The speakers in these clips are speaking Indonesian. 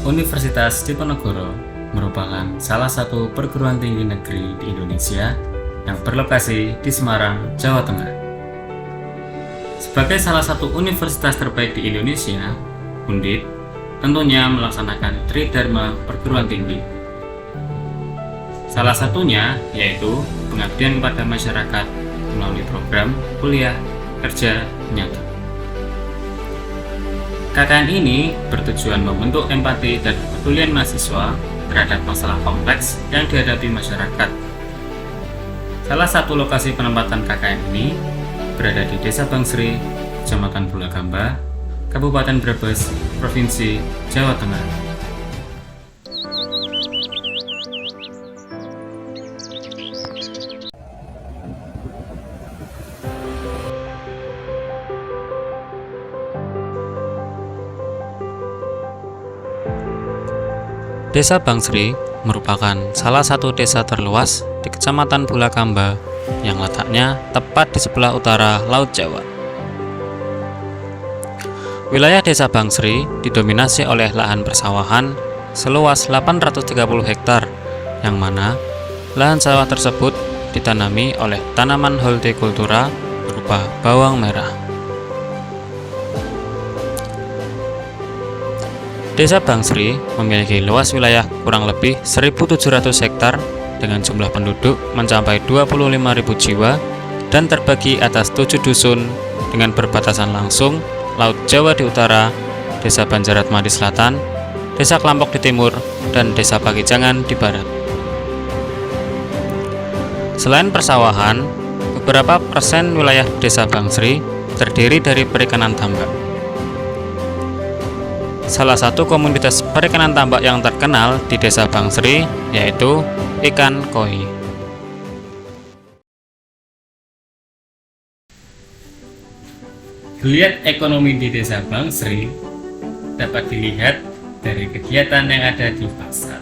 Universitas Diponegoro merupakan salah satu perguruan tinggi negeri di Indonesia yang berlokasi di Semarang, Jawa Tengah. Sebagai salah satu universitas terbaik di Indonesia, Undip tentunya melaksanakan Tridharma perguruan tinggi. Salah satunya yaitu pengabdian kepada masyarakat melalui program kuliah kerja nyata. KKN ini bertujuan membentuk empati dan kepedulian mahasiswa terhadap masalah kompleks yang dihadapi masyarakat. Salah satu lokasi penempatan KKN ini berada di Desa Bangsri, Kecamatan Bulakamba, Kabupaten Brebes, Provinsi Jawa Tengah. Desa Bangsri merupakan salah satu desa terluas di Kecamatan Bulakamba yang letaknya tepat di sebelah utara Laut Jawa. Wilayah Desa Bangsri didominasi oleh lahan persawahan seluas 830 hektar, yang mana lahan sawah tersebut ditanami oleh tanaman hortikultura berupa bawang merah. Desa Bangsri memiliki luas wilayah kurang lebih 1.700 hektar dengan jumlah penduduk mencapai 25.000 jiwa dan terbagi atas 7 dusun dengan berbatasan langsung Laut Jawa di utara, Desa Banjaratma di selatan, Desa Klampok di timur, dan Desa Pakijangan di barat. Selain persawahan, beberapa persen wilayah Desa Bangsri terdiri dari perikanan tambak. Salah satu komunitas perikanan tambak yang terkenal di Desa Bangsri yaitu ikan koi. Geliat ekonomi di Desa Bangsri dapat dilihat dari kegiatan yang ada di pasar.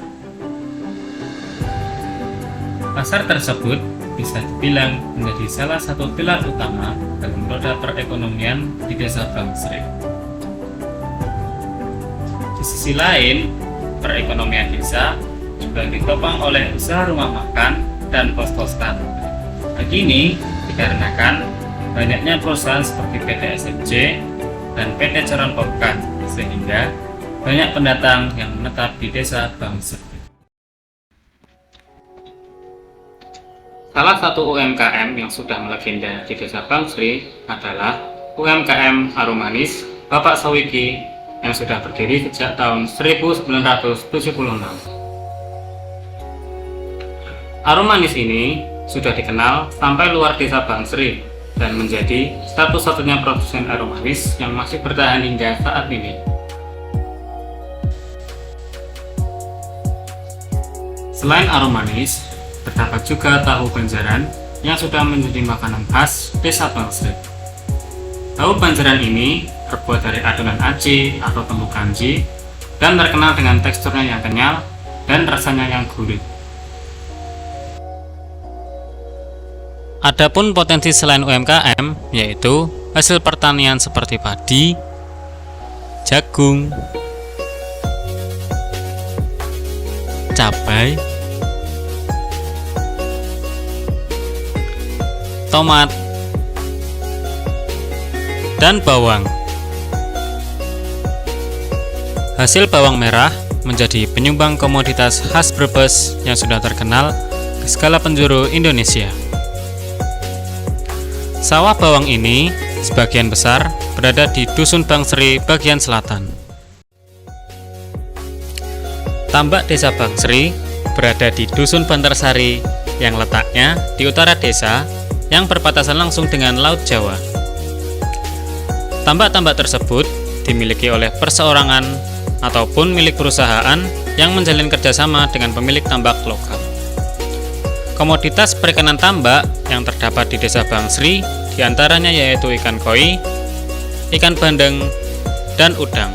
Pasar tersebut bisa dibilang menjadi salah satu pilar utama dalam roda perekonomian di Desa Bangsri. Di sisi lain, perekonomian desa juga ditopang oleh usaha rumah makan dan pos-pos kantor. Hal ini dikarenakan banyaknya perusahaan seperti PT SMC dan PT Coron Pokan, sehingga banyak pendatang yang menetap di Desa Bangsri. Salah satu UMKM yang sudah melegenda di Desa Bangsri adalah UMKM Harum Manis Bapak Sawiki yang sudah berdiri sejak tahun 1976. Harum Manis ini sudah dikenal sampai luar Desa Bangsri dan menjadi satu-satunya produsen harum manis yang masih bertahan hingga saat ini. Selain harum manis, terdapat juga tahu banjaran yang sudah menjadi makanan khas Desa Bangsri. Tahu banjaran ini terbuat dari adonan aci atau tepung kanji dan terkenal dengan teksturnya yang kenyal dan rasanya yang gurih. Adapun potensi selain UMKM yaitu hasil pertanian seperti padi, jagung, cabai, tomat, dan bawang. Hasil bawang merah menjadi penyumbang komoditas khas Brebes yang sudah terkenal ke skala penjuru Indonesia. Sawah bawang ini sebagian besar berada di Dusun Bangsri bagian selatan. Tambak Desa Bangsri berada di Dusun Bantarsari yang letaknya di utara desa yang berbatasan langsung dengan Laut Jawa. Tambak-tambak tersebut dimiliki oleh perseorangan ataupun milik perusahaan yang menjalin kerjasama dengan pemilik tambak lokal. Komoditas perikanan tambak yang terdapat di Desa Bangsri diantaranya yaitu ikan koi, ikan bandeng, dan udang.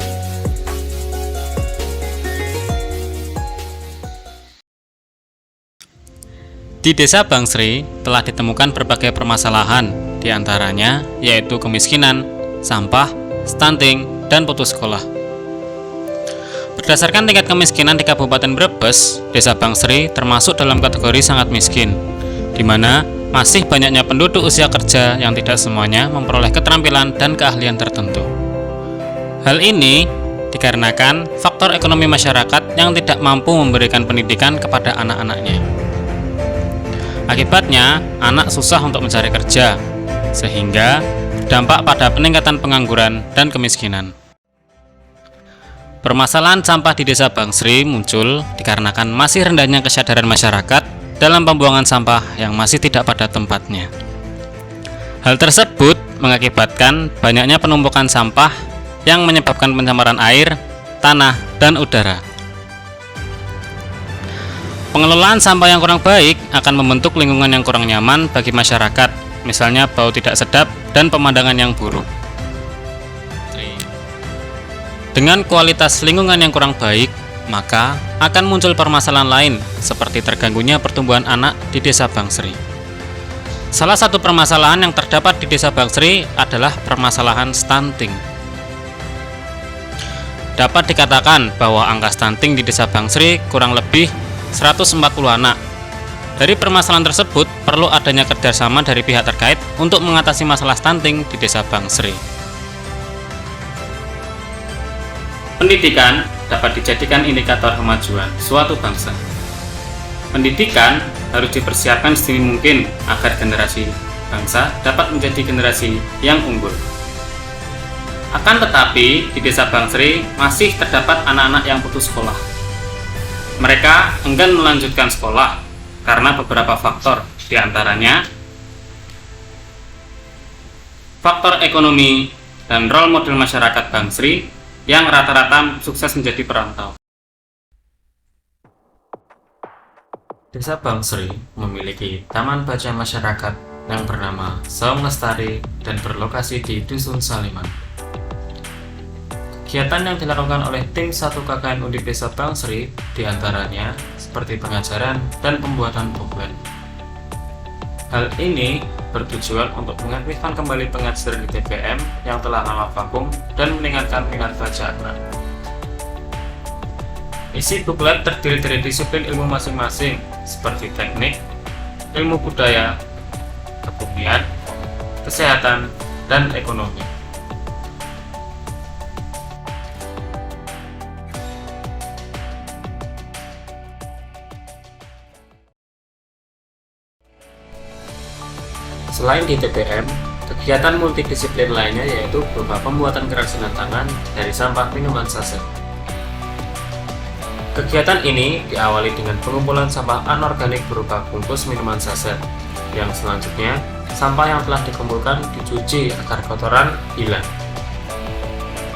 Di Desa Bangsri telah ditemukan berbagai permasalahan, diantaranya yaitu kemiskinan, sampah, stunting, dan putus sekolah. Berdasarkan tingkat kemiskinan di Kabupaten Brebes, Desa Bangsri termasuk dalam kategori sangat miskin, di mana masih banyaknya penduduk usia kerja yang tidak semuanya memperoleh keterampilan dan keahlian tertentu. Hal ini dikarenakan faktor ekonomi masyarakat yang tidak mampu memberikan pendidikan kepada anak-anaknya. Akibatnya, anak susah untuk mencari kerja, sehingga berdampak pada peningkatan pengangguran dan kemiskinan. Permasalahan sampah di Desa Bangsri muncul dikarenakan masih rendahnya kesadaran masyarakat dalam pembuangan sampah yang masih tidak pada tempatnya. Hal tersebut mengakibatkan banyaknya penumpukan sampah yang menyebabkan pencemaran air, tanah, dan udara. Pengelolaan sampah yang kurang baik akan membentuk lingkungan yang kurang nyaman bagi masyarakat, misalnya bau tidak sedap dan pemandangan yang buruk. Dengan kualitas lingkungan yang kurang baik, maka akan muncul permasalahan lain seperti terganggunya pertumbuhan anak di Desa Bangsri. Salah satu permasalahan yang terdapat di Desa Bangsri adalah permasalahan stunting. Dapat dikatakan bahwa angka stunting di Desa Bangsri kurang lebih 140 anak. Dari permasalahan tersebut, perlu adanya kerjasama dari pihak terkait untuk mengatasi masalah stunting di Desa Bangsri. Pendidikan dapat dijadikan indikator kemajuan suatu bangsa. Pendidikan harus dipersiapkan sedini mungkin agar generasi bangsa dapat menjadi generasi yang unggul. Akan tetapi, di Desa Bangsri masih terdapat anak-anak yang putus sekolah. Mereka enggan melanjutkan sekolah karena beberapa faktor, diantaranya faktor ekonomi dan role model masyarakat Bangsri yang rata-rata sukses menjadi perantau. Desa Bangsri memiliki taman baca masyarakat yang bernama Saung Lestari dan berlokasi di Dusun Saliman. Kegiatan yang dilakukan oleh tim 1 KKN Undip Desa Bangsri diantaranya seperti pengajaran dan pembuatan buku. Hal ini bertujuan untuk mengaktifkan kembali pengajar di TPM yang telah lama vakum dan meningkatkan minat baca anak. Isi buklet terdiri dari disiplin ilmu masing-masing seperti teknik, ilmu budaya, kebumian, kesehatan, dan ekonomi. Selain di TPM, kegiatan multidisiplin lainnya yaitu berupa pembuatan kerajinan tangan dari sampah minuman saset. Kegiatan ini diawali dengan pengumpulan sampah anorganik berupa bungkus minuman saset, yang selanjutnya sampah yang telah dikumpulkan dicuci agar kotoran hilang.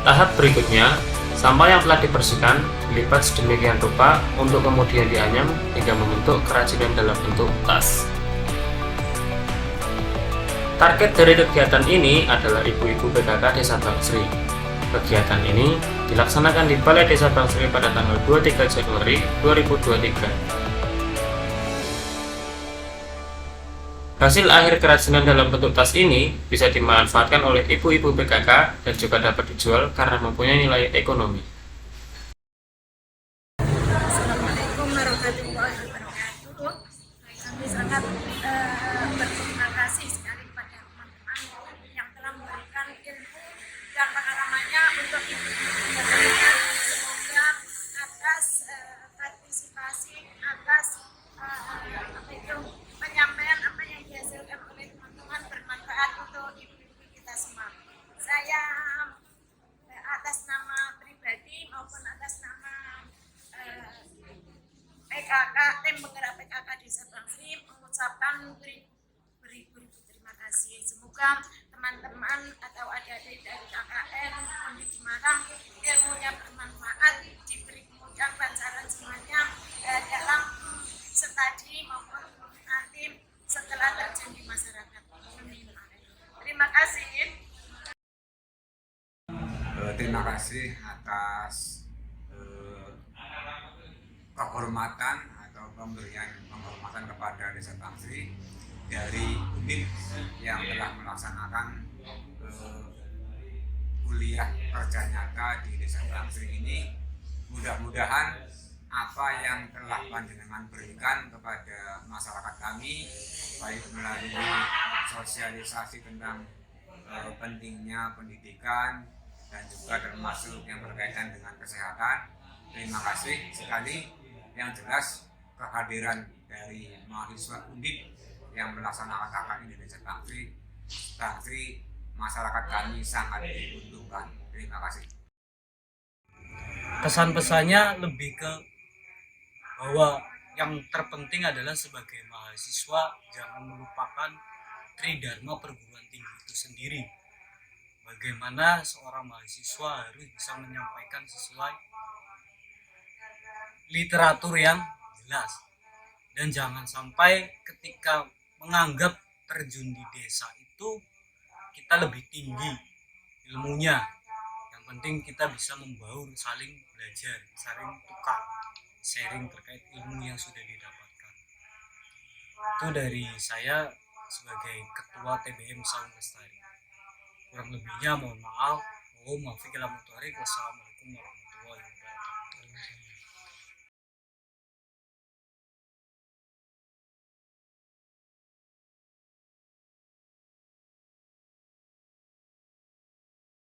Tahap berikutnya, sampah yang telah dibersihkan dilipat sedemikian rupa untuk kemudian dianyam hingga membentuk kerajinan dalam bentuk tas. Target dari kegiatan ini adalah ibu-ibu PKK Desa Bangsri. Kegiatan ini dilaksanakan di Balai Desa Bangsri pada tanggal 23 Januari 2023. Hasil akhir kerajinan dalam bentuk tas ini bisa dimanfaatkan oleh ibu-ibu PKK dan juga dapat dijual karena mempunyai nilai ekonomi. Assalamualaikum warahmatullahi wabarakatuh. Kami sangat berterima kasih sekali kepada teman-teman yang telah memberikan ilmu dan pengalamannya untuk ibu. Semoga atas partisipasi, atas penyampaian apa yang dihasilkan oleh teman-teman bermanfaat untuk ibu-ibu kita semua. Saya atas nama pribadi maupun atas nama PKK, tim penggerak PKK Desa Bangsri mengucapkan beribu-ribu terima kasih. Semoga teman-teman atau adik-adik dari KKN Undip Semarang ilmunya bermanfaat, diberi kemudahan lancaran semuanya dalam studi maupun nanti setelah terjun di masyarakat. Terima kasih. Terima kasih atas kehormatan atau pemberian penghormatan kepada Desa Bangsri dari Undip yang telah melaksanakan kuliah kerja nyata di Desa Bangsri ini Mudah-mudahan apa yang telah panjenengan berikan kepada masyarakat kami, baik melalui sosialisasi tentang pentingnya pendidikan dan juga termasuk yang berkaitan dengan kesehatan. Terima kasih sekali. Yang jelas kehadiran dari mahasiswa Undip yang melaksanakan KKN Indonesia Tangkri masyarakat kami sangat diuntungkan. Terima kasih. Kesan pesannya lebih ke bahwa yang terpenting adalah sebagai mahasiswa jangan melupakan tridharma perguruan tinggi itu sendiri. Bagaimana seorang mahasiswa harus bisa menyampaikan sesuai literatur yang jelas, dan jangan sampai ketika menganggap terjun di desa itu kita lebih tinggi ilmunya. Yang penting kita bisa membaur, saling belajar, saling tukar, sharing terkait ilmu yang sudah didapatkan. Itu dari saya sebagai ketua TBM Saung Lestari. Kurang lebihnya mohon maaf. Wassalamualaikum warahmatullahi wabarakatuh.